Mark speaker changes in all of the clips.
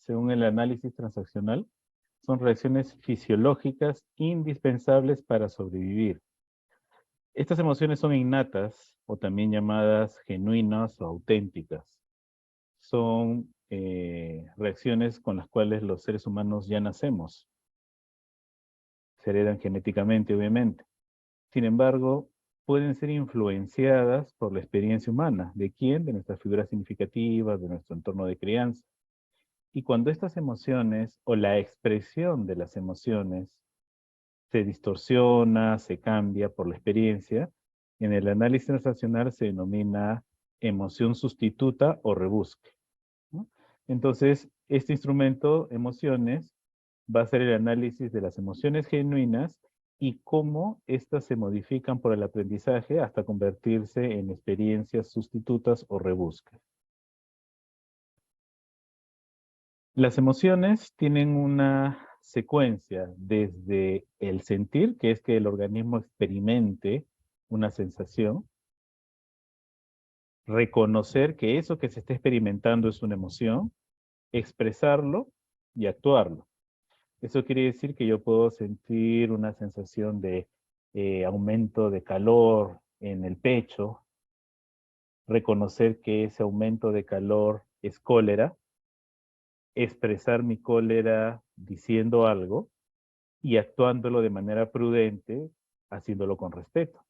Speaker 1: según el análisis transaccional, son reacciones fisiológicas indispensables para sobrevivir. Estas emociones son innatas o también llamadas genuinas o auténticas. Son reacciones con las cuales los seres humanos ya nacemos. Se heredan genéticamente, obviamente. Sin embargo, pueden ser influenciadas por la experiencia humana. ¿De quién? De nuestras figuras significativas, de nuestro entorno de crianza. Y cuando estas emociones o la expresión de las emociones se distorsiona, se cambia por la experiencia, en el análisis transaccional se denomina emoción sustituta o rebusque, ¿no? Entonces, este instrumento, emociones, va a ser el análisis de las emociones genuinas y cómo éstas se modifican por el aprendizaje hasta convertirse en experiencias sustitutas o rebusques. Las emociones tienen una secuencia desde el sentir, que es que el organismo experimente una sensación, reconocer que eso que se está experimentando es una emoción, expresarlo y actuarlo. Eso quiere decir que yo puedo sentir una sensación de aumento de calor en el pecho, reconocer que ese aumento de calor es cólera, expresar mi cólera diciendo algo y actuándolo de manera prudente, haciéndolo con respeto.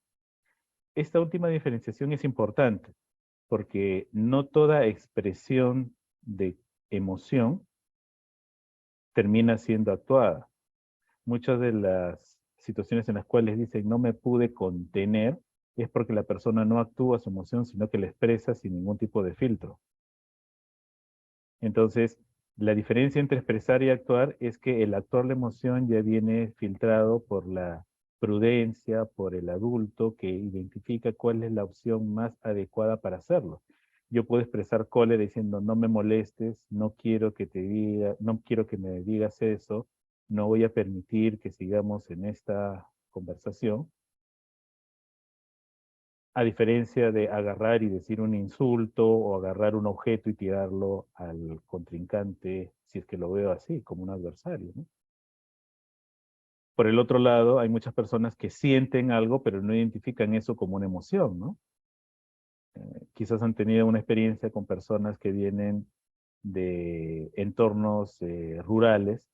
Speaker 1: Esta última diferenciación es importante porque no toda expresión de emoción termina siendo actuada. Muchas de las situaciones en las cuales dicen no me pude contener es porque la persona no actúa su emoción, sino que la expresa sin ningún tipo de filtro. Entonces, la diferencia entre expresar y actuar es que el actuar la emoción ya viene filtrado por la prudencia, por el adulto que identifica cuál es la opción más adecuada para hacerlo. Yo puedo expresar cólera diciendo no me molestes, no quiero que te diga, no quiero que me digas eso, no voy a permitir que sigamos en esta conversación. A diferencia de agarrar y decir un insulto o agarrar un objeto y tirarlo al contrincante, si es que lo veo así, como un adversario, ¿no? Por el otro lado, hay muchas personas que sienten algo, pero no identifican eso como una emoción, ¿no? Quizás han tenido una experiencia con personas que vienen de entornos rurales,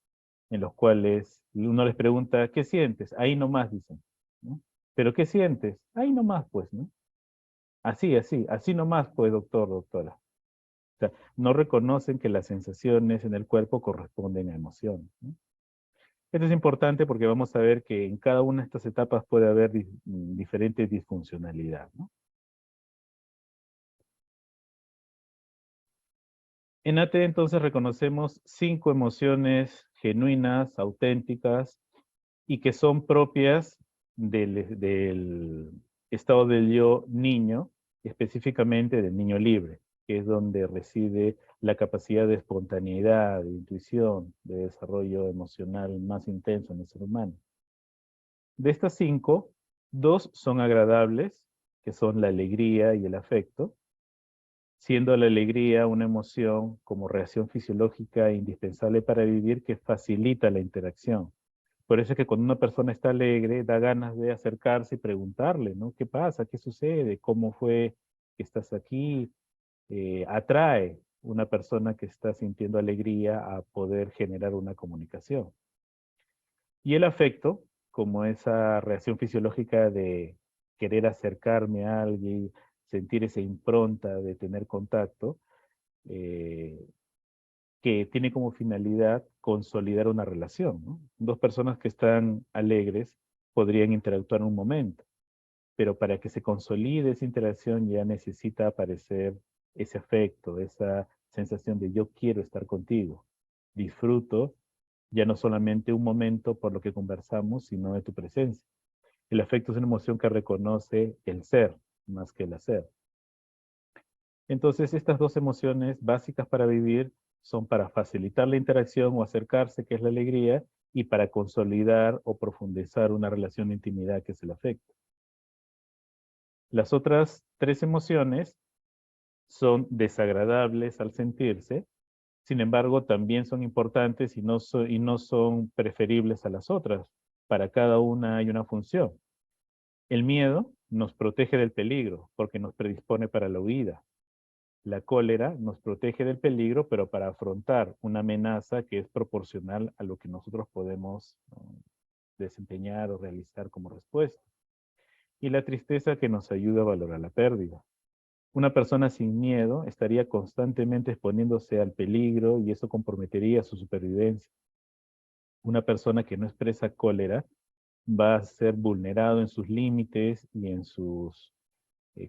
Speaker 1: en los cuales uno les pregunta, ¿qué sientes? Ahí nomás, dicen, ¿no? ¿Pero qué sientes? Ahí nomás, pues, ¿no? Así nomás, pues, doctor, doctora. O sea, no reconocen que las sensaciones en el cuerpo corresponden a emociones, ¿no? Esto es importante porque vamos a ver que en cada una de estas etapas puede haber diferente disfuncionalidad, ¿no? En AT entonces reconocemos 5 emociones genuinas, auténticas y que son propias del estado del yo niño, específicamente del niño libre, que es donde reside la capacidad de espontaneidad, de intuición, de desarrollo emocional más intenso en el ser humano. De estas 5, 2 son agradables, que son la alegría y el afecto, siendo la alegría una emoción como reacción fisiológica indispensable para vivir que facilita la interacción. Por eso es que cuando una persona está alegre, da ganas de acercarse y preguntarle, ¿no? ¿Qué pasa? ¿Qué sucede? ¿Cómo fue que estás aquí? Atrae una persona que está sintiendo alegría a poder generar una comunicación. Y el afecto, como esa reacción fisiológica de querer acercarme a alguien, sentir esa impronta de tener contacto, eh, que tiene como finalidad consolidar una relación, ¿no? Dos personas que están alegres podrían interactuar un momento, pero para que se consolide esa interacción ya necesita aparecer ese afecto, esa sensación de yo quiero estar contigo, disfruto ya no solamente un momento por lo que conversamos, sino de tu presencia. El afecto es una emoción que reconoce el ser más que el hacer. Entonces, estas dos emociones básicas para vivir son para facilitar la interacción o acercarse, que es la alegría, y para consolidar o profundizar una relación de intimidad, que es el afecto. Las otras 3 emociones son desagradables al sentirse, Sin embargo, también son importantes y no son preferibles a las otras. Para cada una hay una función. El miedo nos protege del peligro porque nos predispone para la huida. La cólera nos protege del peligro, pero para afrontar una amenaza que es proporcional a lo que nosotros podemos desempeñar o realizar como respuesta. Y la tristeza que nos ayuda a valorar la pérdida. Una persona sin miedo estaría constantemente exponiéndose al peligro y eso comprometería su supervivencia. Una persona que no expresa cólera va a ser vulnerado en sus límites y en sus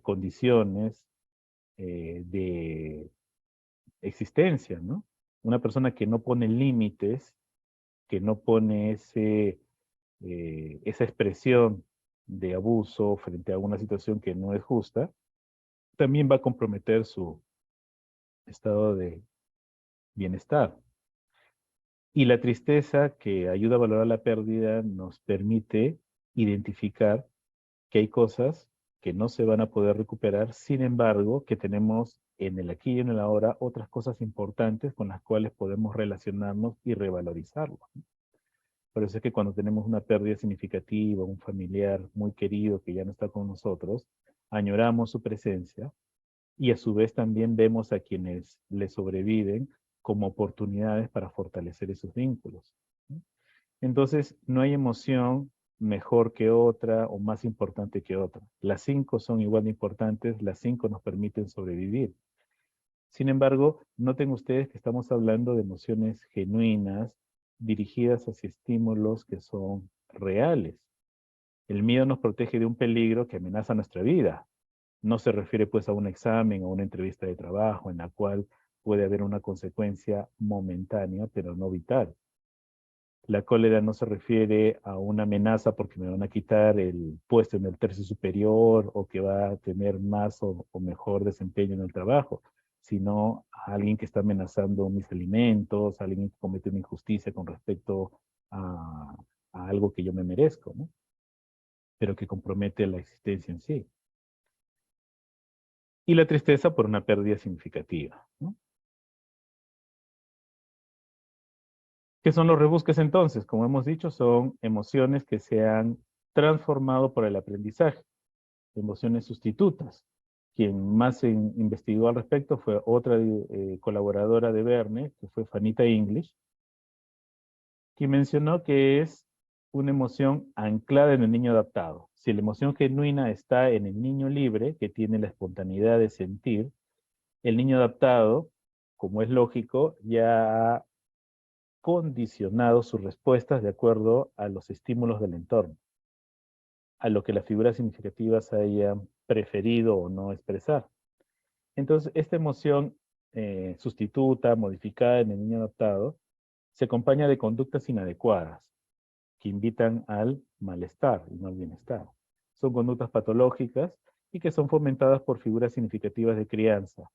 Speaker 1: condiciones de existencia, ¿no? Una persona que no pone límites, que no pone esa expresión de abuso frente a una situación que no es justa, también va a comprometer su estado de bienestar. Y la tristeza que ayuda a valorar la pérdida nos permite identificar que hay cosas que no se van a poder recuperar, sin embargo, que tenemos en el aquí y en el ahora otras cosas importantes con las cuales podemos relacionarnos y revalorizarlo. Por eso es que cuando tenemos una pérdida significativa, un familiar muy querido que ya no está con nosotros, añoramos su presencia y a su vez también vemos a quienes le sobreviven como oportunidades para fortalecer esos vínculos. Entonces, no hay emoción mejor que otra o más importante que otra. Las 5 son igual de importantes, las 5 nos permiten sobrevivir. Sin embargo, noten ustedes que estamos hablando de emociones genuinas, dirigidas hacia estímulos que son reales. El miedo nos protege de un peligro que amenaza nuestra vida. No se refiere pues a un examen o una entrevista de trabajo en la cual puede haber una consecuencia momentánea, pero no vital. La cólera no se refiere a una amenaza porque me van a quitar el puesto en el tercio superior o que va a tener más o mejor desempeño en el trabajo, sino a alguien que está amenazando mis alimentos, a alguien que comete una injusticia con respecto a algo que yo me merezco, ¿no? Pero que compromete la existencia en sí. Y la tristeza por una pérdida significativa, ¿no? ¿Qué son los rebusques entonces? Como hemos dicho, son emociones que se han transformado por el aprendizaje, emociones sustitutas. Quien más investigó al respecto fue otra colaboradora de Verne, que fue Fanita English, quien mencionó que es una emoción anclada en el niño adaptado. Si la emoción genuina está en el niño libre, que tiene la espontaneidad de sentir, el niño adaptado, como es lógico, ya ha condicionado sus respuestas de acuerdo a los estímulos del entorno, a lo que las figuras significativas hayan preferido o no expresar. Entonces, esta emoción sustituta, modificada en el niño adaptado, se acompaña de conductas inadecuadas que invitan al malestar y no al bienestar. Son conductas patológicas y que son fomentadas por figuras significativas de crianza,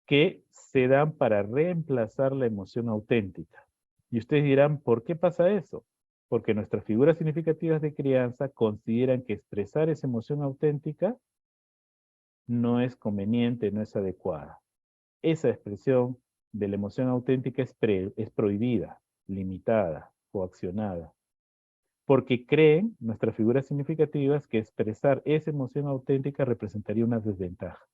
Speaker 1: que se dan para reemplazar la emoción auténtica. Y ustedes dirán, ¿por qué pasa eso? Porque nuestras figuras significativas de crianza consideran que expresar esa emoción auténtica no es conveniente, no es adecuada. Esa expresión de la emoción auténtica es prohibida, limitada, coaccionada, porque creen nuestras figuras significativas que expresar esa emoción auténtica representaría una desventaja.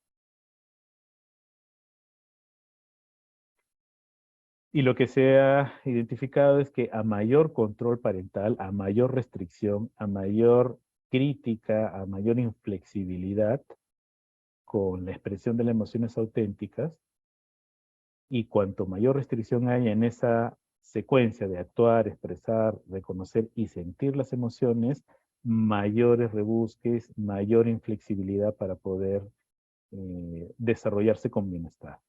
Speaker 1: Y lo que se ha identificado es que a mayor control parental, a mayor restricción, a mayor crítica, a mayor inflexibilidad con la expresión de las emociones auténticas, y cuanto mayor restricción hay en esa secuencia de actuar, expresar, reconocer y sentir las emociones, mayores rebusques, mayor inflexibilidad para poder desarrollarse con bienestar,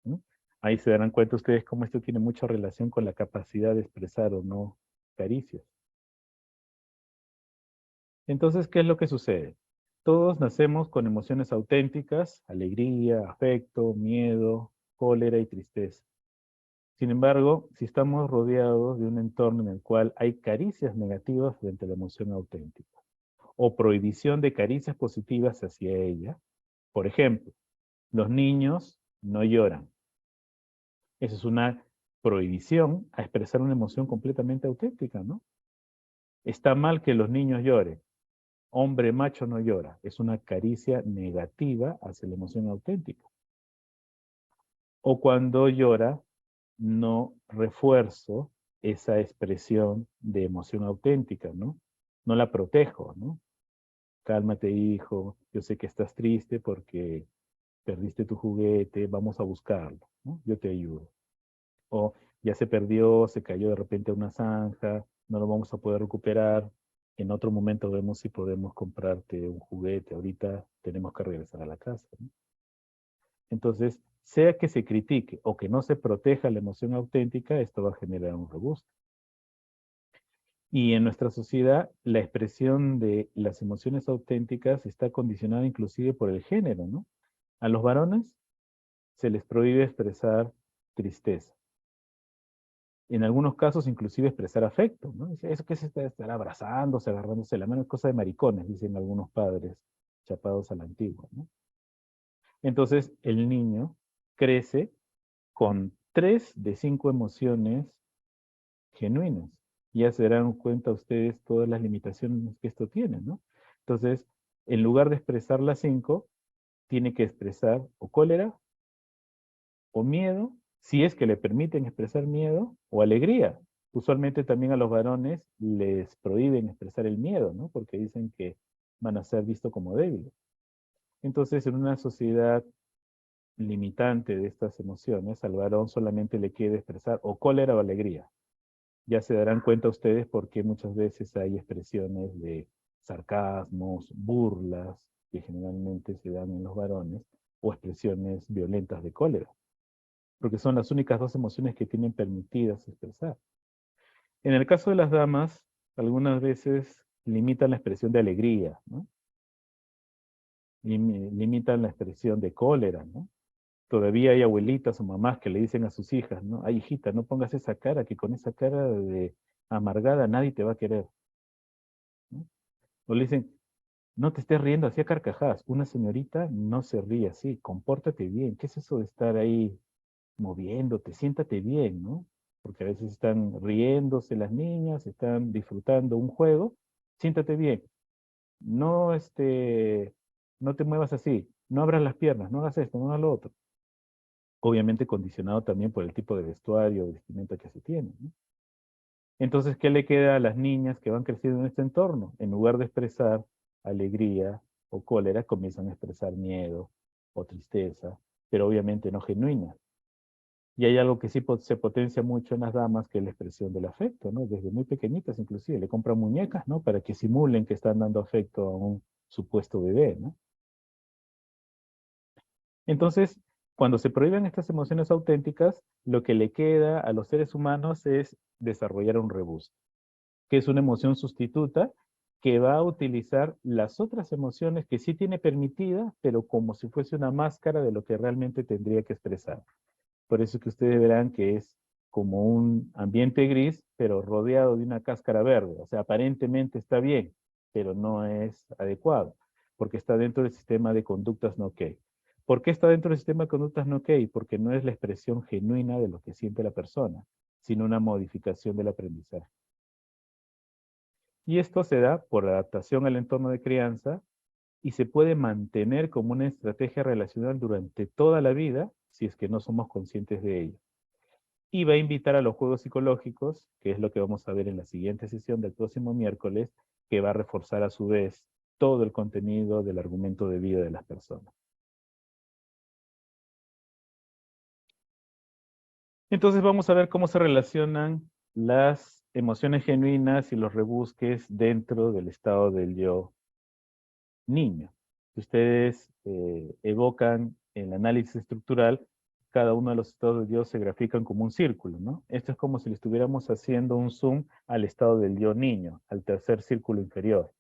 Speaker 1: ¿no? Ahí se darán cuenta ustedes cómo esto tiene mucha relación con la capacidad de expresar o no caricias. Entonces, ¿qué es lo que sucede? Todos nacemos con emociones auténticas, alegría, afecto, miedo, cólera y tristeza. Sin embargo, si estamos rodeados de un entorno en el cual hay caricias negativas frente a la emoción auténtica, o prohibición de caricias positivas hacia ella, por ejemplo, los niños no lloran, Eso es una prohibición a expresar una emoción completamente auténtica, ¿no? Está mal que los niños lloren. Hombre macho no llora. Es una caricia negativa hacia la emoción auténtica. O cuando llora, no refuerzo esa expresión de emoción auténtica, ¿no? No la protejo, ¿no? Cálmate, hijo, yo sé que estás triste porque perdiste tu juguete, vamos a buscarlo, ¿no? Yo te ayudo. O ya se perdió, se cayó de repente a una zanja, no lo vamos a poder recuperar. En otro momento vemos si podemos comprarte un juguete. Ahorita tenemos que regresar a la casa, ¿no? Entonces, sea que se critique o que no se proteja la emoción auténtica, esto va a generar un rebusto. Y en nuestra sociedad, la expresión de las emociones auténticas está condicionada inclusive por el género, ¿no? A los varones se les prohíbe expresar tristeza. En algunos casos, inclusive expresar afecto, ¿no? Dice, ¿eso qué es estar abrazándose, agarrándose la mano? Es cosa de maricones, dicen algunos padres chapados a la antigua, ¿no? Entonces, el niño crece con 3 de 5 emociones genuinas. Ya se darán cuenta ustedes todas las limitaciones que esto tiene, ¿no? Entonces, en lugar de expresar las 5, tiene que expresar o cólera, o miedo, si es que le permiten expresar miedo, o alegría. Usualmente también a los varones les prohíben expresar el miedo, ¿no? Porque dicen que van a ser vistos como débiles. Entonces, en una sociedad limitante de estas emociones, al varón solamente le queda expresar o cólera o alegría. Ya se darán cuenta ustedes por qué muchas veces hay expresiones de sarcasmos, burlas, que generalmente se dan en los varones, o expresiones violentas de cólera, porque son las únicas 2 emociones que tienen permitidas expresar. En el caso de las damas, algunas veces limitan la expresión de alegría, ¿no? Limitan la expresión de cólera, ¿no? Todavía hay abuelitas o mamás que le dicen a sus hijas, ¿no? Ay, hijita, no pongas esa cara, que con esa cara de amargada nadie te va a querer, ¿no? O le dicen, no te estés riendo así a carcajadas. Una señorita no se ríe así, compórtate bien. ¿Qué es eso de estar ahí moviéndote? Siéntate bien, ¿no? Porque a veces están riéndose las niñas, están disfrutando un juego. Siéntate bien. No, no te muevas así. No abras las piernas, no hagas esto, no hagas lo otro. Obviamente condicionado también por el tipo de vestuario o vestimenta que se tiene, ¿no? Entonces, ¿qué le queda a las niñas que van creciendo en este entorno? En lugar de expresar alegría o cólera, comienzan a expresar miedo o tristeza, pero obviamente no genuina. Y hay algo que sí se potencia mucho en las damas, que es la expresión del afecto, ¿no? Desde muy pequeñitas inclusive, le compran muñecas, ¿no? Para que simulen que están dando afecto a un supuesto bebé, ¿no? Entonces, cuando se prohíben estas emociones auténticas, lo que le queda a los seres humanos es desarrollar un rebus, que es una emoción sustituta que va a utilizar las otras emociones que sí tiene permitida, pero como si fuese una máscara de lo que realmente tendría que expresar. Por eso que ustedes verán que es como un ambiente gris, pero rodeado de una cáscara verde. O sea, aparentemente está bien, pero no es adecuado, porque está dentro del sistema de conductas no ok. ¿Por qué está dentro del sistema de conductas no ok? Porque no es la expresión genuina de lo que siente la persona, sino una modificación del aprendizaje. Y esto se da por adaptación al entorno de crianza y se puede mantener como una estrategia relacional durante toda la vida si es que no somos conscientes de ello. Y va a invitar a los juegos psicológicos, que es lo que vamos a ver en la siguiente sesión del próximo miércoles, que va a reforzar a su vez todo el contenido del argumento de vida de las personas. Entonces vamos a ver cómo se relacionan las emociones genuinas y los rebusques dentro del estado del yo niño. Si ustedes evocan el análisis estructural, cada uno de los estados del yo se grafican como un círculo, ¿no? Esto es como si le estuviéramos haciendo un zoom al estado del yo niño, al tercer círculo inferior.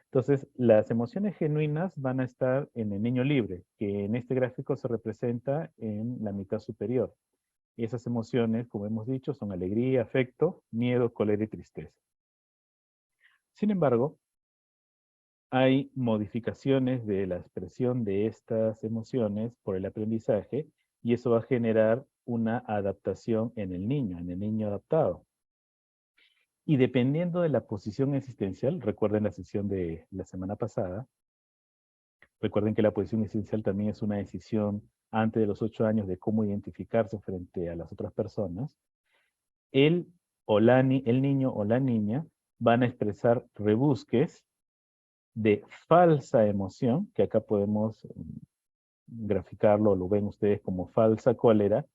Speaker 1: Entonces, las emociones genuinas van a estar en el niño libre, que en este gráfico se representa en la mitad superior. Y esas emociones, como hemos dicho, son alegría, afecto, miedo, cólera y tristeza. Sin embargo, hay modificaciones de la expresión de estas emociones por el aprendizaje y eso va a generar una adaptación en el niño adaptado. Y dependiendo de la posición existencial, recuerden la sesión de la semana pasada, recuerden que la posición existencial también es una decisión antes de los 8 años de cómo identificarse frente a las otras personas. El niño o la niña van a expresar rebusques de falsa emoción, que acá podemos graficarlo, lo ven ustedes como falsa cólera,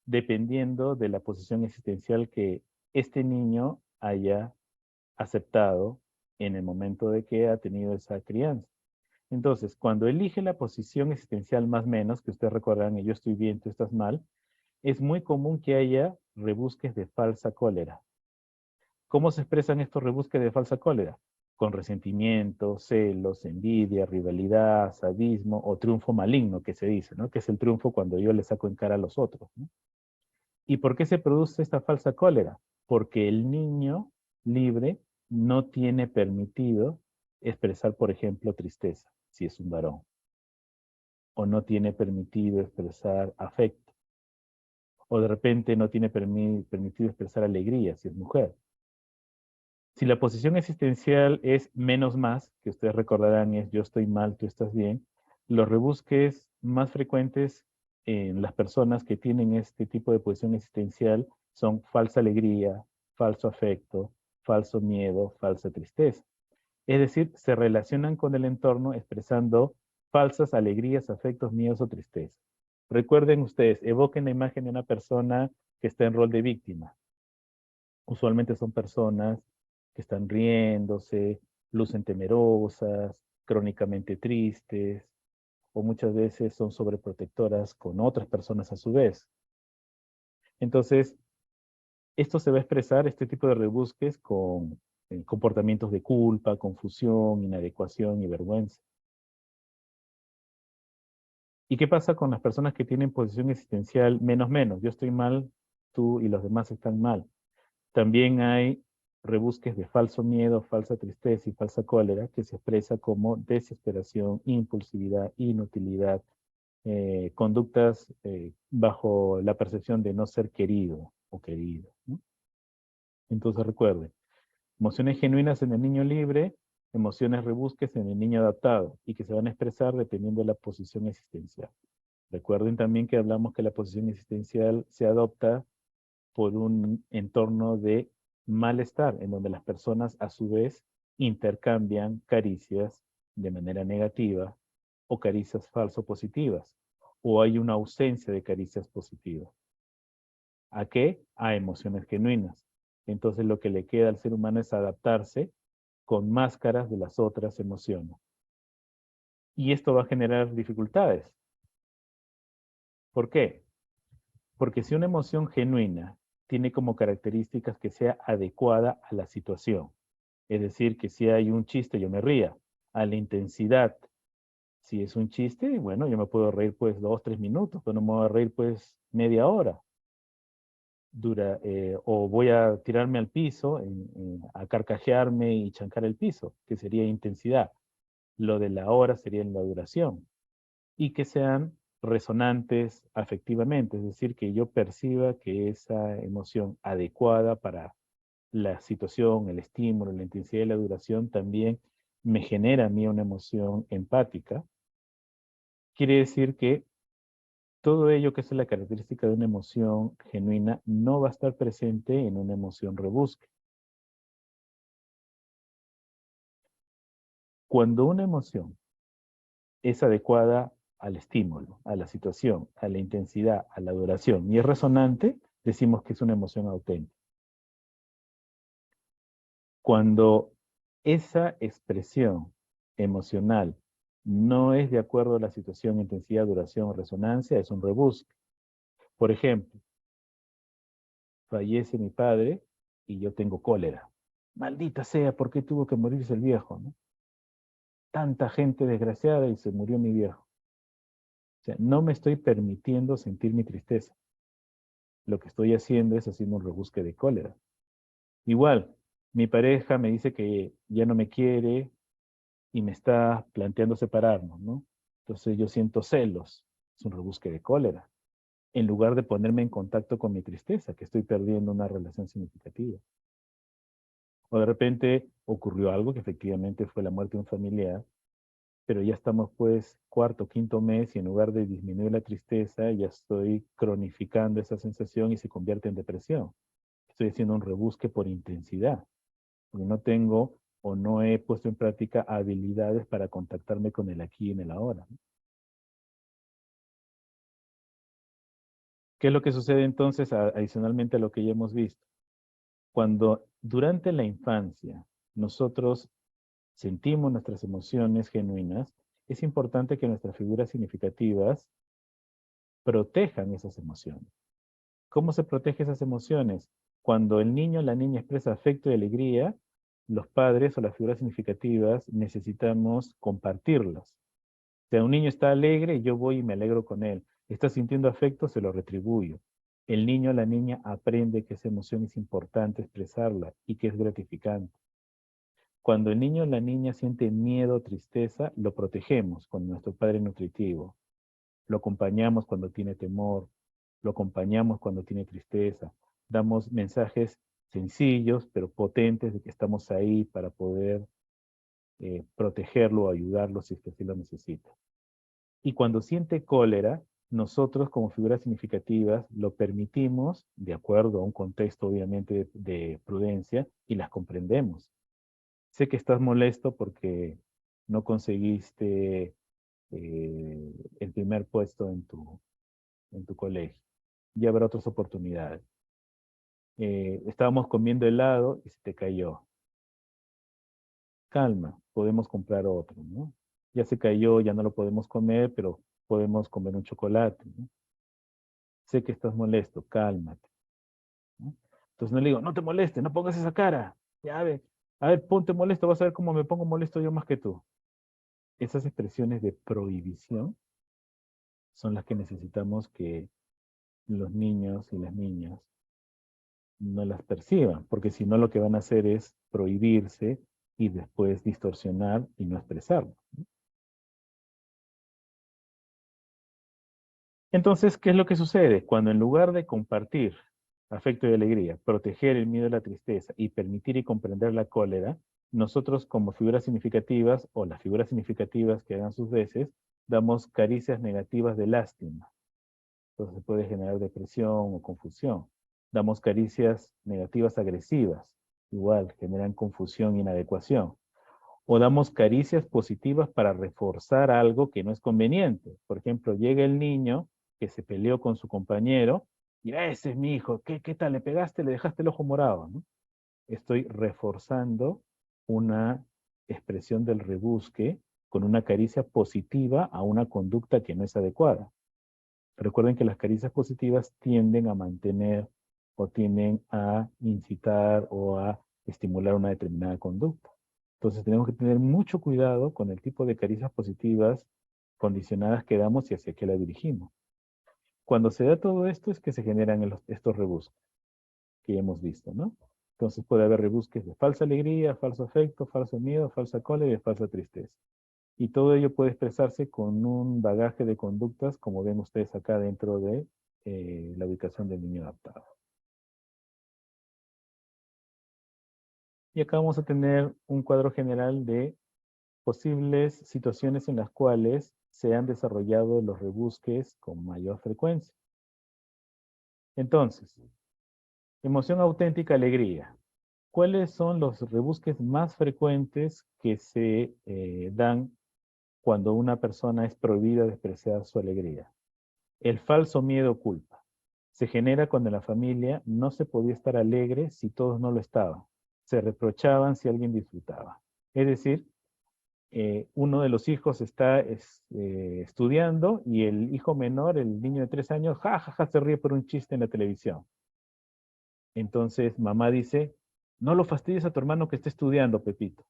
Speaker 1: dependiendo de la posición existencial que este niño haya aceptado en el momento de que ha tenido esa crianza. Entonces, cuando elige la posición existencial más menos, que ustedes recordarán, yo estoy bien, tú estás mal, es muy común que haya rebusques de falsa cólera. ¿Cómo se expresan estos rebusques de falsa cólera? Con resentimiento, celos, envidia, rivalidad, sadismo o triunfo maligno, que se dice, ¿no? Que es el triunfo cuando yo le saco en cara a los otros, ¿no? ¿Y por qué se produce esta falsa cólera? Porque el niño libre no tiene permitido expresar, por ejemplo, tristeza, si es un varón. O no tiene permitido expresar afecto. O de repente no tiene permitido expresar alegría, si es mujer. Si la posición existencial es menos más, que ustedes recordarán es yo estoy mal, tú estás bien, los rebusques más frecuentes en las personas que tienen este tipo de posición existencial son falsa alegría, falso afecto, falso miedo, falsa tristeza. Es decir, se relacionan con el entorno expresando falsas alegrías, afectos, miedos o tristeza. Recuerden ustedes, evoquen la imagen de una persona que está en rol de víctima. Usualmente son personas que están riéndose, lucen temerosas, crónicamente tristes, o muchas veces son sobreprotectoras con otras personas a su vez. Entonces, esto se va a expresar, este tipo de rebusques, con comportamientos de culpa, confusión, inadecuación y vergüenza. ¿Y qué pasa con las personas que tienen posición existencial menos menos? Yo estoy mal, tú y los demás están mal. También hay rebusques de falso miedo, falsa tristeza y falsa cólera que se expresa como desesperación, impulsividad, inutilidad, conductas bajo la percepción de no ser querido o querido, ¿no? Entonces recuerden, emociones genuinas en el niño libre, emociones rebusques en el niño adaptado y que se van a expresar dependiendo de la posición existencial. Recuerden también que hablamos que la posición existencial se adopta por un entorno de malestar, en donde las personas a su vez intercambian caricias de manera negativa o caricias falso positivas, o hay una ausencia de caricias positivas. ¿A qué? A emociones genuinas. Entonces lo que le queda al ser humano es adaptarse con máscaras de las otras emociones. Y esto va a generar dificultades. ¿Por qué? Porque si una emoción genuina tiene como características que sea adecuada a la situación, es decir, que si hay un chiste yo me ría, a la intensidad. Si es un chiste, bueno, yo me puedo reír pues 2, 3 minutos, pero no me voy a reír pues media hora. O voy a tirarme al piso, a carcajearme y chancar el piso, que sería intensidad. Lo de la hora sería en la duración. Y que sean resonantes afectivamente, es decir, que yo perciba que esa emoción adecuada para la situación, el estímulo, la intensidad y la duración también me genera a mí una emoción empática. Quiere decir que todo ello que es la característica de una emoción genuina no va a estar presente en una emoción rebusque. Cuando una emoción es adecuada al estímulo, a la situación, a la intensidad, a la duración y es resonante, decimos que es una emoción auténtica. Cuando esa expresión emocional no es de acuerdo a la situación, intensidad, duración o resonancia, es un rebusque. Por ejemplo, fallece mi padre y yo tengo cólera. Maldita sea, ¿por qué tuvo que morirse el viejo, no? Tanta gente desgraciada y se murió mi viejo. O sea, no me estoy permitiendo sentir mi tristeza. Lo que estoy haciendo es haciendo un rebusque de cólera. Igual, mi pareja me dice que ya no me quiere y me está planteando separarnos, ¿no? Entonces yo siento celos, es un rebusque de cólera. en lugar de ponerme en contacto con mi tristeza, que estoy perdiendo una relación significativa. O de repente ocurrió algo que efectivamente fue la muerte de un familiar, pero ya estamos pues cuarto, quinto mes y en lugar de disminuir la tristeza, ya estoy cronificando esa sensación y se convierte en depresión. Estoy haciendo un rebusque por intensidad, porque no tengo o no he puesto en práctica habilidades para contactarme con el aquí y en el ahora. ¿Qué es lo que sucede entonces adicionalmente a lo que ya hemos visto? Cuando durante la infancia nosotros sentimos nuestras emociones genuinas, es importante que nuestras figuras significativas protejan esas emociones. ¿Cómo se protege esas emociones? Cuando el niño o la niña expresa afecto y alegría, los padres o las figuras significativas necesitamos compartirlas. O sea, un niño está alegre, yo voy y me alegro con él. Está sintiendo afecto, se lo retribuyo. El niño o la niña aprende que esa emoción es importante expresarla y que es gratificante. Cuando el niño o la niña siente miedo o tristeza, lo protegemos con nuestro padre nutritivo. Lo acompañamos cuando tiene temor, lo acompañamos cuando tiene tristeza. Damos mensajes sencillos, pero potentes de que estamos ahí para poder protegerlo o ayudarlo si es que así lo necesita. Y cuando siente cólera, nosotros como figuras significativas lo permitimos, de acuerdo a un contexto obviamente de prudencia, y las comprendemos. Sé que estás molesto porque no conseguiste el primer puesto en tu colegio. Ya habrá otras oportunidades. Estábamos comiendo helado y se te cayó. Calma, podemos comprar otro, ¿no? Ya se cayó, ya no lo podemos comer, pero podemos comer un chocolate, ¿no? Sé que estás molesto, cálmate, ¿no? Entonces no le digo, no te molestes, no pongas esa cara. Ya, a ver, ponte molesto, vas a ver cómo me pongo molesto yo más que tú. Esas expresiones de prohibición son las que necesitamos que los niños y las niñas no las perciban, porque si no lo que van a hacer es prohibirse y después distorsionar y no expresarlo. Entonces, ¿qué es lo que sucede? Cuando en lugar de compartir afecto y alegría, proteger el miedo y la tristeza y permitir y comprender la cólera, nosotros como figuras significativas o las figuras significativas que hagan sus veces, damos caricias negativas de lástima. Entonces se puede generar depresión o confusión. Damos caricias negativas agresivas, igual generan confusión e inadecuación. O damos caricias positivas para reforzar algo que no es conveniente. Por ejemplo, llega el niño que se peleó con su compañero y ese es mi hijo, ¿qué tal? ¿Le pegaste? ¿Le dejaste el ojo morado? ¿No? Estoy reforzando una expresión del rebusque con una caricia positiva a una conducta que no es adecuada. Recuerden que las caricias positivas tienden a mantener o tienden a incitar o a estimular una determinada conducta. Entonces tenemos que tener mucho cuidado con el tipo de caricias positivas condicionadas que damos y hacia qué la dirigimos. Cuando se da todo esto es que se generan estos rebusques que ya hemos visto, ¿no? Entonces puede haber rebusques de falsa alegría, falso afecto, falso miedo, falsa cólera y falsa tristeza. Y todo ello puede expresarse con un bagaje de conductas, como ven ustedes acá dentro de la ubicación del niño adaptado. Y acá vamos a tener un cuadro general de posibles situaciones en las cuales se han desarrollado los rebusques con mayor frecuencia. Entonces, emoción auténtica, alegría. ¿Cuáles son los rebusques más frecuentes que se dan cuando una persona es prohibida de expresar su alegría? El falso miedo o culpa. Se genera cuando en la familia no se podía estar alegre si todos no lo estaban. Se reprochaban si alguien disfrutaba. Es decir, uno de los hijos está estudiando y el hijo menor, el niño de 3 años, se ríe por un chiste en la televisión. Entonces mamá dice, no lo fastidies a tu hermano que está estudiando, Pepito.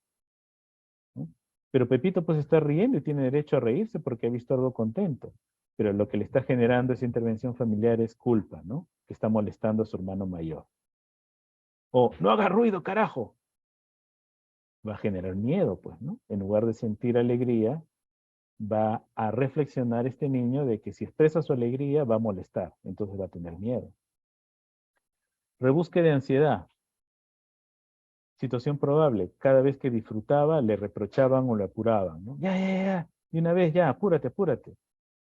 Speaker 1: ¿No? Pero Pepito pues está riendo y tiene derecho a reírse porque ha visto algo contento. Pero lo que le está generando esa intervención familiar es culpa, ¿no? Que está molestando a su hermano mayor. O, no haga ruido, carajo. Va a generar miedo, pues, ¿no? En lugar de sentir alegría, va a reflexionar este niño de que si expresa su alegría va a molestar, entonces va a tener miedo. Rebusque de ansiedad. Situación probable, cada vez que disfrutaba le reprochaban o le apuraban, ¿no? Ya, de una vez, ya, apúrate, apúrate.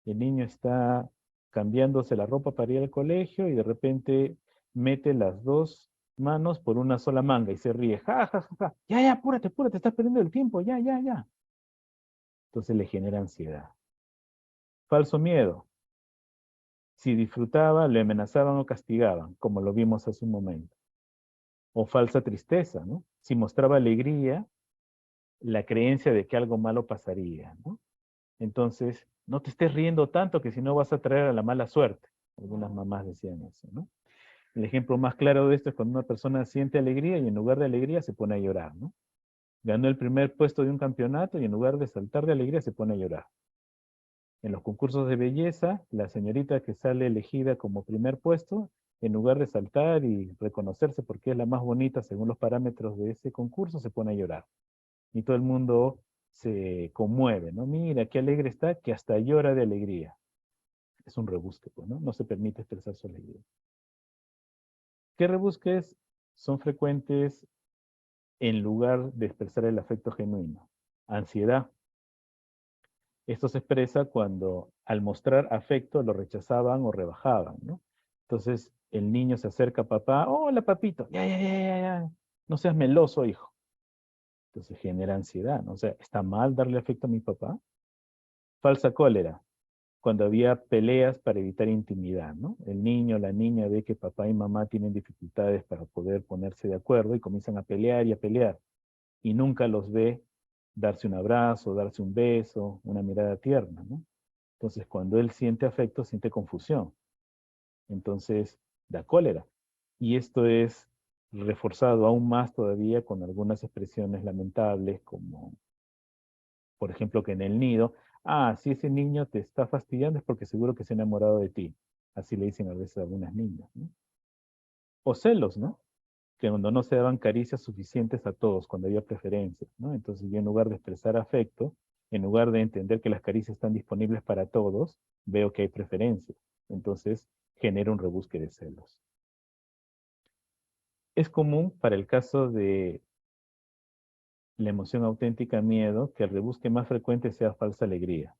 Speaker 1: El niño está cambiándose la ropa para ir al colegio y de repente mete las dos manos por una sola manga y se ríe. Ja, ja, ja, ja. Ya, apúrate, apúrate, estás perdiendo el tiempo, ya. Entonces le genera ansiedad. Falso miedo. Si disfrutaba, le amenazaban o castigaban, como lo vimos hace un momento. O falsa tristeza, ¿no? Si mostraba alegría, la creencia de que algo malo pasaría, ¿no? Entonces, no te estés riendo tanto que si no vas a traer a la mala suerte. Algunas mamás decían eso, ¿no? El ejemplo más claro de esto es cuando una persona siente alegría y en lugar de alegría se pone a llorar, ¿no? Ganó el primer puesto de un campeonato y en lugar de saltar de alegría se pone a llorar. En los concursos de belleza, la señorita que sale elegida como primer puesto, en lugar de saltar y reconocerse porque es la más bonita según los parámetros de ese concurso, se pone a llorar. Y todo el mundo se conmueve, ¿no? Mira, qué alegre está, que hasta llora de alegría. Es un rebusque, pues, ¿no? No se permite expresar su alegría. ¿Qué rebusques son frecuentes en lugar de expresar el afecto genuino? Ansiedad. Esto se expresa cuando al mostrar afecto lo rechazaban o rebajaban, ¿no? Entonces el niño se acerca a papá, hola papito, ya, no seas meloso, hijo. Entonces genera ansiedad, ¿no? O sea, ¿está mal darle afecto a mi papá? Falsa cólera, cuando había peleas para evitar intimidad, ¿no? El niño, la niña ve que papá y mamá tienen dificultades para poder ponerse de acuerdo y comienzan a pelear y a pelear. Y nunca los ve darse un abrazo, darse un beso, una mirada tierna, ¿no? Entonces, cuando él siente afecto, siente confusión. Entonces, da cólera. Y esto es reforzado aún más todavía con algunas expresiones lamentables, como, por ejemplo, que en el nido, si ese niño te está fastidiando es porque seguro que se ha enamorado de ti. Así le dicen a veces a algunas niñas, ¿no? O celos, ¿no? Que cuando no se daban caricias suficientes a todos, cuando había preferencias, ¿no? Entonces yo en lugar de expresar afecto, en lugar de entender que las caricias están disponibles para todos, veo que hay preferencias. Entonces genera un rebusque de celos. Es común para el caso de la emoción auténtica miedo que el rebusque más frecuente sea falsa alegría.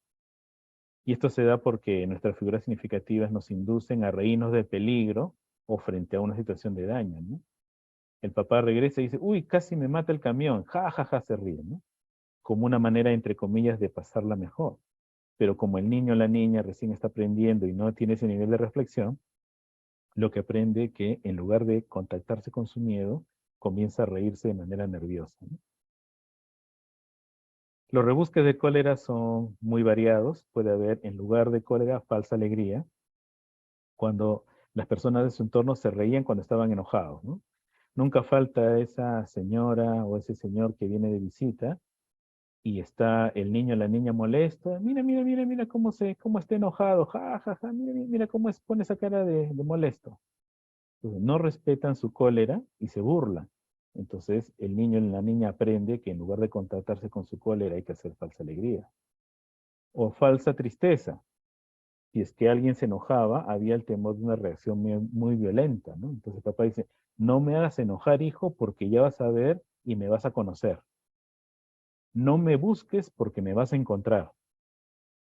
Speaker 1: Y esto se da porque nuestras figuras significativas nos inducen a reírnos del peligro o frente a una situación de daño, ¿no? El papá regresa y dice, uy, casi me mata el camión, ja, ja, ja, se ríe, ¿no? Como una manera, entre comillas, de pasarla mejor. Pero como el niño o la niña recién está aprendiendo y no tiene ese nivel de reflexión, lo que aprende es que en lugar de contactarse con su miedo, comienza a reírse de manera nerviosa, ¿no? Los rebusques de cólera son muy variados. Puede haber, en lugar de cólera, falsa alegría, cuando las personas de su entorno se reían cuando estaban enojados, ¿no? Nunca falta esa señora o ese señor que viene de visita y está el niño o la niña molesta. Mira cómo está enojado. Ja, ja, ja, mira cómo pone esa cara de molesto. Entonces, no respetan su cólera y se burlan. Entonces, el niño o la niña aprende que en lugar de contactarse con su cólera hay que hacer falsa alegría. O falsa tristeza. Si es que alguien se enojaba, había el temor de una reacción muy violenta, ¿no? Entonces papá dice, no me hagas enojar, hijo, porque ya vas a ver y me vas a conocer. No me busques porque me vas a encontrar.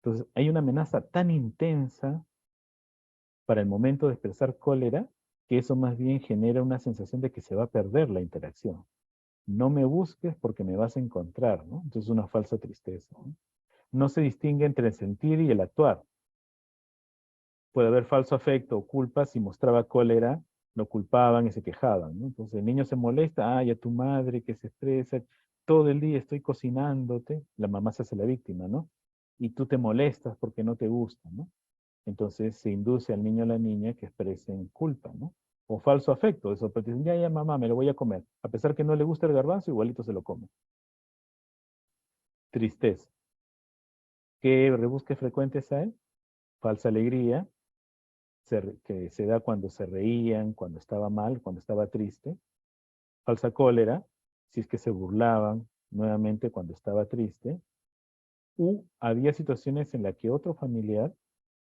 Speaker 1: Entonces hay una amenaza tan intensa para el momento de expresar cólera que eso más bien genera una sensación de que se va a perder la interacción. No me busques porque me vas a encontrar, ¿no? Entonces es una falsa tristeza, ¿no? No se distingue entre el sentir y el actuar. Puede haber falso afecto o culpa. Si mostraba cólera, lo culpaban y se quejaban, ¿no? Entonces el niño se molesta, a tu madre que se expresa, todo el día estoy cocinándote, la mamá se hace la víctima, ¿no? Y tú te molestas porque no te gusta, ¿no? Entonces se induce al niño o la niña que expresen culpa, ¿no? O falso afecto, eso, porque dicen, ya mamá, me lo voy a comer. A pesar que no le gusta el garbanzo, igualito se lo come. Tristeza. ¿Qué rebusque frecuentes hay? Falsa alegría, que se da cuando se reían, cuando estaba mal, cuando estaba triste. Falsa cólera, si es que se burlaban nuevamente cuando estaba triste. había situaciones en las que otro familiar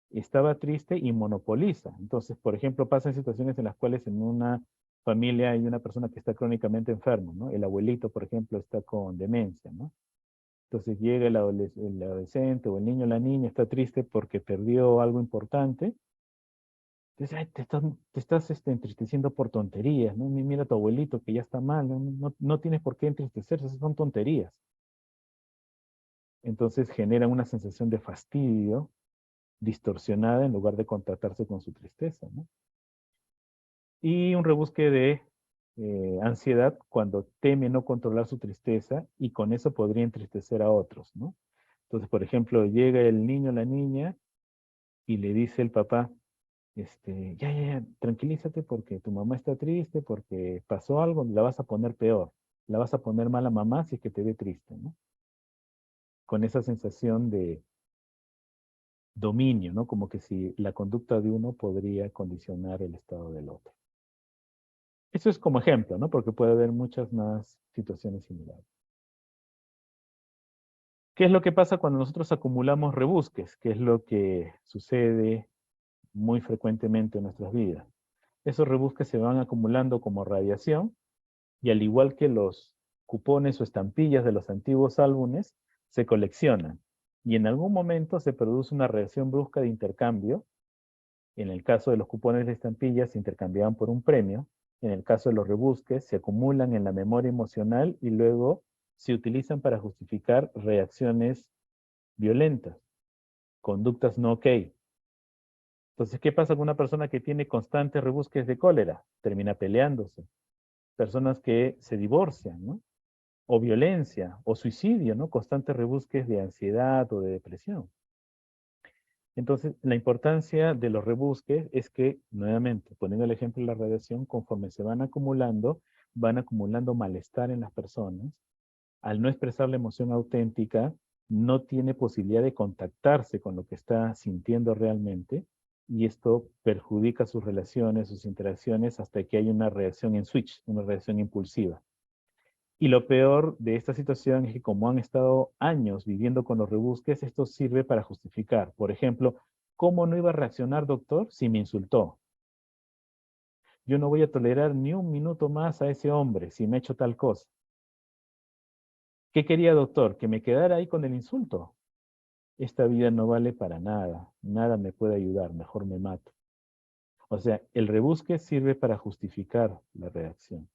Speaker 1: estaba triste y monopoliza. Entonces, por ejemplo, pasan situaciones en las cuales en una familia hay una persona que está crónicamente enfermo, ¿no? El abuelito, por ejemplo, está con demencia, ¿no? Entonces llega el adolescente o el niño o la niña, está triste porque perdió algo importante. Entonces, ay, te estás entristeciendo por tonterías, ¿no? Mira a tu abuelito que ya está mal, no tienes por qué entristecerse, esas son tonterías. Entonces genera una sensación de fastidio distorsionada en lugar de contactarse con su tristeza, ¿no? Y un rebusque de ansiedad cuando teme no controlar su tristeza y con eso podría entristecer a otros, ¿no? Entonces, por ejemplo, llega el niño o la niña y le dice el papá, ya, tranquilízate porque tu mamá está triste, porque pasó algo, la vas a poner peor, la vas a poner mal a mamá si es que te ve triste, ¿no? Con esa sensación de dominio, ¿no? Como que si la conducta de uno podría condicionar el estado del otro. Eso es como ejemplo, ¿no? Porque puede haber muchas más situaciones similares. ¿Qué es lo que pasa cuando nosotros acumulamos rebusques? ¿Qué es lo que sucede muy frecuentemente en nuestras vidas? Esos rebusques se van acumulando como radiación y al igual que los cupones o estampillas de los antiguos álbumes, se coleccionan. Y en algún momento se produce una reacción brusca de intercambio. En el caso de los cupones de estampillas se intercambiaban por un premio. En el caso de los rebusques se acumulan en la memoria emocional y luego se utilizan para justificar reacciones violentas, conductas no ok. Entonces, ¿qué pasa con una persona que tiene constantes rebusques de cólera? Termina peleándose. Personas que se divorcian, ¿no? O violencia, o suicidio, ¿no? Constantes rebusques de ansiedad o de depresión. Entonces, la importancia de los rebusques es que, nuevamente, poniendo el ejemplo de la radiación, conforme se van acumulando malestar en las personas. Al no expresar la emoción auténtica, no tiene posibilidad de contactarse con lo que está sintiendo realmente, y esto perjudica sus relaciones, sus interacciones, hasta que hay una reacción en switch, una reacción impulsiva. Y lo peor de esta situación es que como han estado años viviendo con los rebusques, esto sirve para justificar. Por ejemplo, ¿cómo no iba a reaccionar, doctor, si me insultó? Yo no voy a tolerar ni un minuto más a ese hombre si me ha hecho tal cosa. ¿Qué quería, doctor? ¿Que me quedara ahí con el insulto? Esta vida no vale para nada. Nada me puede ayudar. Mejor me mato. O sea, el rebusque sirve para justificar la reacción.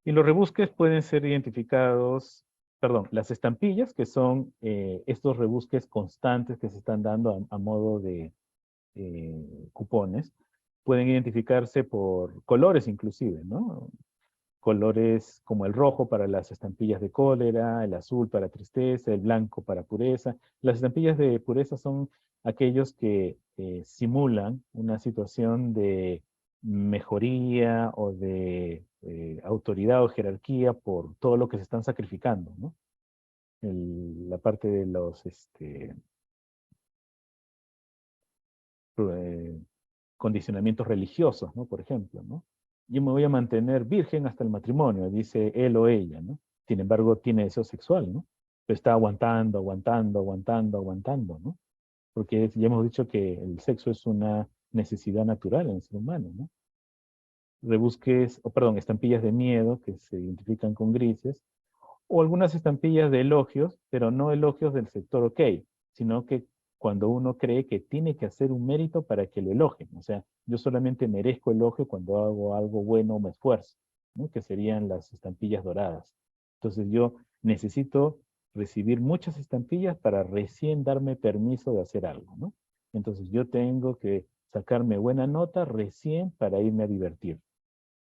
Speaker 1: Y los rebusques pueden ser identificados, perdón, las estampillas, que son estos rebusques constantes que se están dando a modo de cupones, pueden identificarse por colores inclusive, ¿no? Colores como el rojo para las estampillas de cólera, el azul para tristeza, el blanco para pureza. Las estampillas de pureza son aquellos que simulan una situación de mejoría o de autoridad o jerarquía por todo lo que se están sacrificando, ¿no? La parte de los eh, condicionamientos religiosos, ¿no? Por ejemplo, ¿no? Yo me voy a mantener virgen hasta el matrimonio, dice él o ella, ¿no? Sin embargo, tiene deseo sexual, ¿no? Pero está aguantando, aguantando, aguantando, aguantando, ¿no? Porque ya hemos dicho que el sexo es una necesidad natural en el ser humano, ¿no? Rebusques, o perdón, estampillas de miedo que se identifican con grises, o algunas estampillas de elogios, pero no elogios del sector ok, sino que cuando uno cree que tiene que hacer un mérito para que lo elogien. O sea, yo solamente merezco elogio cuando hago algo bueno o me esfuerzo, ¿no? Que serían las estampillas doradas. Entonces yo necesito recibir muchas estampillas para recién darme permiso de hacer algo, ¿no? Entonces yo tengo que sacarme buena nota recién para irme a divertir.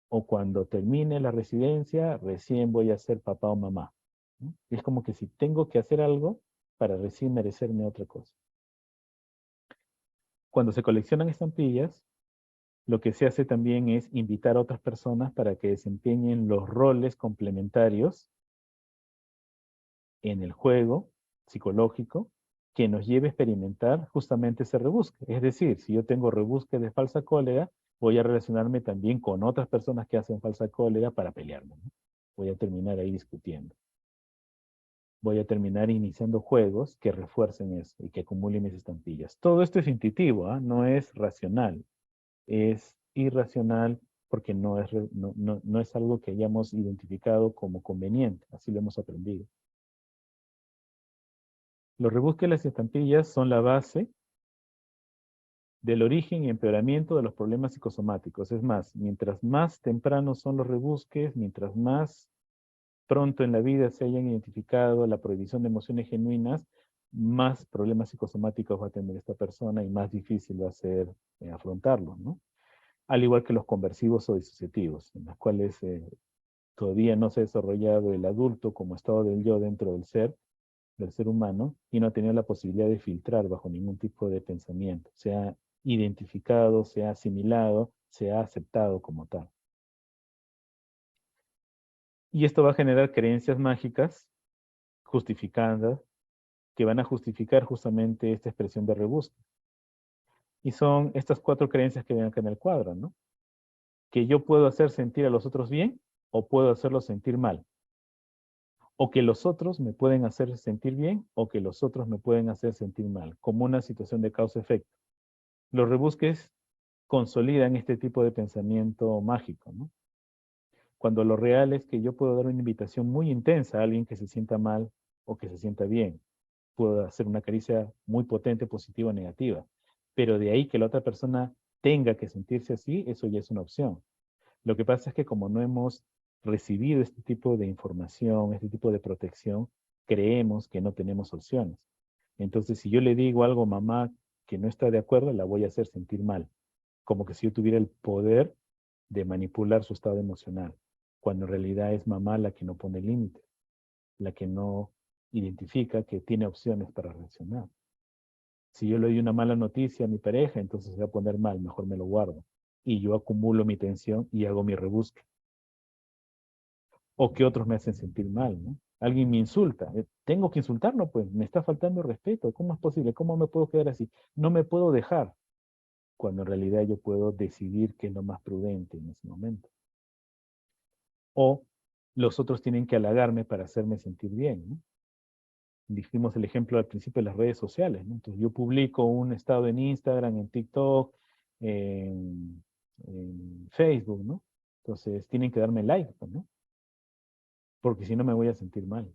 Speaker 1: O cuando termine la residencia, recién voy a ser papá o mamá, ¿no? Es como que si tengo que hacer algo para recién merecerme otra cosa. Cuando se coleccionan estampillas, lo que se hace también es invitar a otras personas para que desempeñen los roles complementarios en el juego psicológico que nos lleve a experimentar justamente ese rebusque. Es decir, si yo tengo rebusque de falsa cólera, voy a relacionarme también con otras personas que hacen falsa cólera para pelearme, ¿no? Voy a terminar ahí discutiendo. voy a terminar iniciando juegos que refuercen eso y que acumulen mis estampillas. Todo esto es intuitivo, ¿ah? No es racional. Es irracional porque no es algo que hayamos identificado como conveniente. Así lo hemos aprendido. Los rebusques y las estampillas son la base del origen y empeoramiento de los problemas psicosomáticos. Es más, mientras más tempranos son los rebusques, mientras más pronto en la vida se hayan identificado la prohibición de emociones genuinas, más problemas psicosomáticos va a tener esta persona y más difícil va a ser afrontarlos, ¿no? Al igual que los conversivos o disociativos, en los cuales todavía no se ha desarrollado el adulto como estado del yo dentro del ser humano, y no ha tenido la posibilidad de filtrar bajo ningún tipo de pensamiento. Se ha identificado, se ha asimilado, se ha aceptado como tal. Y esto va a generar creencias mágicas justificadas que van a justificar justamente esta expresión de rebusque. Y son estas 4 creencias que ven acá en el cuadro, ¿no? Que yo puedo hacer sentir a los otros bien o puedo hacerlos sentir mal. O que los otros me pueden hacer sentir bien o que los otros me pueden hacer sentir mal, como una situación de causa-efecto. Los rebusques consolidan este tipo de pensamiento mágico, ¿no? Cuando lo real es que yo puedo dar una invitación muy intensa a alguien que se sienta mal o que se sienta bien. Puedo hacer una caricia muy potente, positiva o negativa. Pero de ahí que la otra persona tenga que sentirse así, eso ya es una opción. Lo que pasa es que como no hemos recibido este tipo de información, este tipo de protección, creemos que no tenemos opciones. Entonces, si yo le digo algo a mamá que no está de acuerdo, la voy a hacer sentir mal. Como que si yo tuviera el poder de manipular su estado emocional, cuando en realidad es mamá la que no pone límites, la que no identifica que tiene opciones para reaccionar. Si yo le doy una mala noticia a mi pareja, entonces se va a poner mal, mejor me lo guardo. Y yo acumulo mi tensión y hago mi rebusque. O que otros me hacen sentir mal, ¿no? Alguien me insulta. ¿Tengo que insultarlo? Pues me está faltando respeto. ¿Cómo es posible? ¿Cómo me puedo quedar así? No me puedo dejar, cuando en realidad yo puedo decidir qué es lo más prudente en ese momento. O los otros tienen que halagarme para hacerme sentir bien, ¿no? Dijimos el ejemplo al principio de las redes sociales, ¿no? Entonces yo publico un estado en Instagram, en TikTok, en Facebook, ¿no? Entonces tienen que darme like, pues, ¿no? Porque si no me voy a sentir mal.